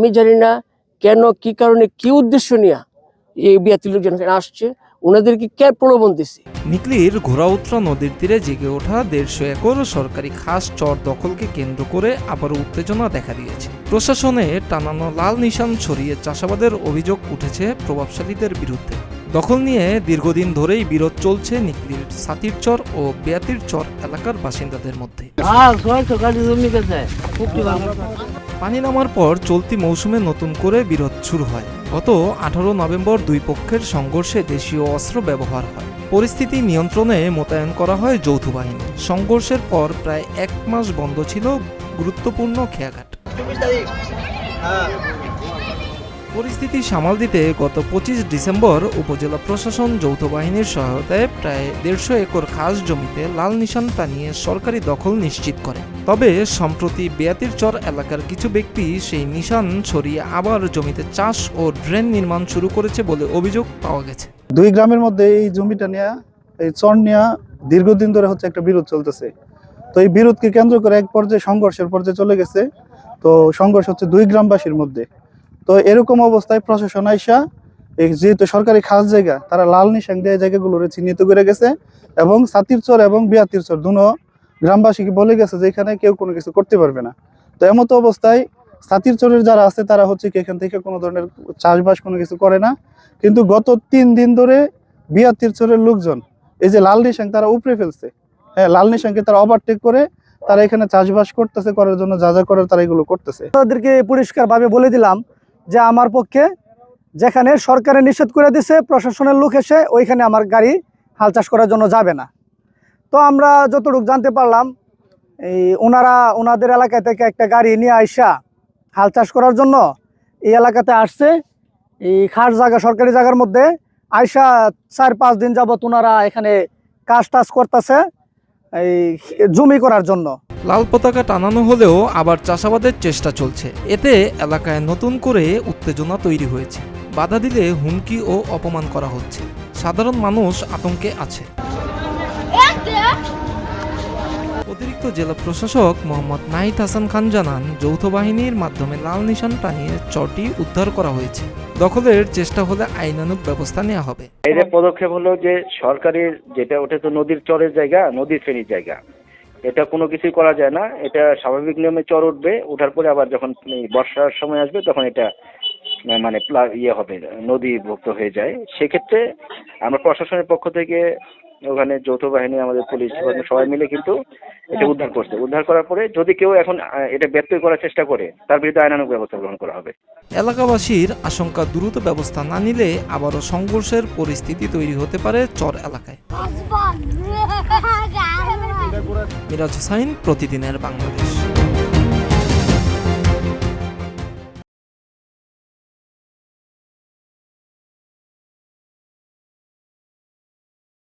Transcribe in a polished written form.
আমি জানি না কেন, কি কারণে, কি উদ্দেশ্য নিয়ে এই বিয়াতি লোকজন আসছে, ওনাদেরকে কে প্রলোভন দিচ্ছে। নিকলির ঘোড়াউত্রা নদীর তীরে জেগে ওঠা 150 একর সরকারি খাস চর দখলকে কেন্দ্র করে আবারও উত্তেজনা দেখা দিয়েছে। প্রশাসনে টানানো লাল নিশান ছড়িয়ে চাষাবাদের অভিযোগ উঠেছে প্রভাবশালীদের বিরুদ্ধে। দখল নিয়ে দীর্ঘদিন ধরেই বিরোধ চলছে নিকলির সাতির চর ও বেয়াতির চর এলাকার বাসিন্দাদের মধ্যে। পানি নামার পর চলতি মৌসুমে নতুন করে বিরোধ শুরু হয়। গত 18 নভেম্বর দুই পক্ষের সংঘর্ষে দেশীয় অস্ত্র ব্যবহার হয়। পরিস্থিতি নিয়ন্ত্রণে মোতায়েন করা হয় যৌথ বাহিনী। সংঘর্ষের পর প্রায় 1 মাস বন্ধ ছিল গুরুত্বপূর্ণ খেয়াঘাট। পরিস্থিতি সামাল দিতে গত 25 ডিসেম্বর উপজেলা প্রশাসন যৌথ বাহিনীর সহায়তায় প্রায় 150 একর খাস জমিতে লাল নিশান টানিয়ে সরকারি দখল নিশ্চিত করে। তবে সম্প্রতি বেয়াতির চর এলাকার কিছু ব্যক্তি সেই নিশান ছড়িয়ে আবার জমিতে চাষ ও ড্রেন নির্মাণ শুরু করেছে বলে অভিযোগ পাওয়া গেছে। দুই গ্রামের মধ্যে এই জমিটা নিয়ে, এই চর নিয়ে দীর্ঘদিন ধরে হচ্ছে একটা বিরোধ চলতেছে। তো এই বিরোধকে কেন্দ্র করে এক পর্যায়ে সংঘর্ষের পর্যায়ে চলে গেছে। তো সংঘর্ষ হচ্ছে দুই গ্রামবাসীর মধ্যে। তো এরকম অবস্থায় প্রশাসন আইসা যেহেতু সরকারি খাস জায়গা, তারা লাল নিশান দিয়ে জায়গাগুলো চিহ্নিত করে গেছে এবং সাতির চর এবং বিয়াতির চর দুনো গ্রামবাসীকে বলে গেছে যে এখানে কেউ কোনো কিছু করতে পারবে না। তো এমতো অবস্থায় সাতির চরের যারা আছে তারা হচ্ছে কি এখান থেকে কোনো ধরনের চাষবাস কোনো কিছু করে না। কিন্তু গত 3 দিন ধরে বিয়াতির চরের লোকজন এই যে লাল নিশান তারা উপড়ে ফেলছে। হ্যাঁ, লাল নিশানকে তারা ওভারটেক করে তারা এখানে চাষবাস করতেছে, করার জন্য যা যা করার তারা এগুলো করতেছে। তাদেরকে পরিষ্কারভাবে বলে দিলাম যে আমার পক্ষে যেখানে সরকারে নিষেধ করে দিছে, প্রশাসনের লোক এসে ওইখানে আমার গাড়ি হাল চাষ করার জন্য যাবে না। তো আমরা যতটুকু জানতে পারলাম, এই ওনাদের এলাকা থেকে একটা গাড়ি নিয়ে আইসা হাল চাষ করার জন্য এই এলাকাতে আসছে। এই খাস জায়গা, সরকারি জায়গার মধ্যে আইসা 4-5 দিন যাবত ওনারা এখানে কাজ টাজ করতেছে এই জমি করার জন্য। লাল পতাকা টানানো হলেও আবার চাষাবাদের চেষ্টা চলছে। এতে এলাকায় নতুন করে উত্তেজনা তৈরি হয়েছে। বাধা দিলে হুমকি ও অপমান করা হচ্ছে। সাধারণ মানুষ আতঙ্কে আছে। অতিরিক্ত জেলা প্রশাসক মোহাম্মদ নাহিদ হাসান খান জানান, যৌথ বাহিনীর মাধ্যমে লাল নিশান টানিয়ে চরটি উদ্ধার করা হয়েছে। দখলের চেষ্টা হলে আইনানুগ ব্যবস্থা নেওয়া হবে। এই যে পদক্ষেপ হলো যে সরকারের যেটা, ওটা তো নদীর চরের জায়গা, নদীর ফেনীর জায়গা, এটা কোনো কিছুই করা যায় না। এটা স্বাভাবিক নিয়মে চর উঠবে, ওঠার পরে আবার যখন বর্ষার সময় আসবে তখন এটা মানে হবে, নদীভুক্ত হয়ে যায়। সেক্ষেত্রে আমরা প্রশাসনের পক্ষ থেকে ওখানে যৌথ বাহিনী, আমাদের পুলিশ সবাই মিলে কিন্তু এটা উদ্ধার করছে। উদ্ধার করার পরে যদি কেউ এখন এটা ব্যত্যয় করার চেষ্টা করে তার বিরুদ্ধে আইনানুগ ব্যবস্থা গ্রহণ করা হবে। এলাকাবাসীর আশঙ্কা, দ্রুত ব্যবস্থা না নিলে আবারও সংঘর্ষের পরিস্থিতি তৈরি হতে পারে চর এলাকায়। মিরাজ হোসাইন, প্রতিদিনের বাংলাদেশ।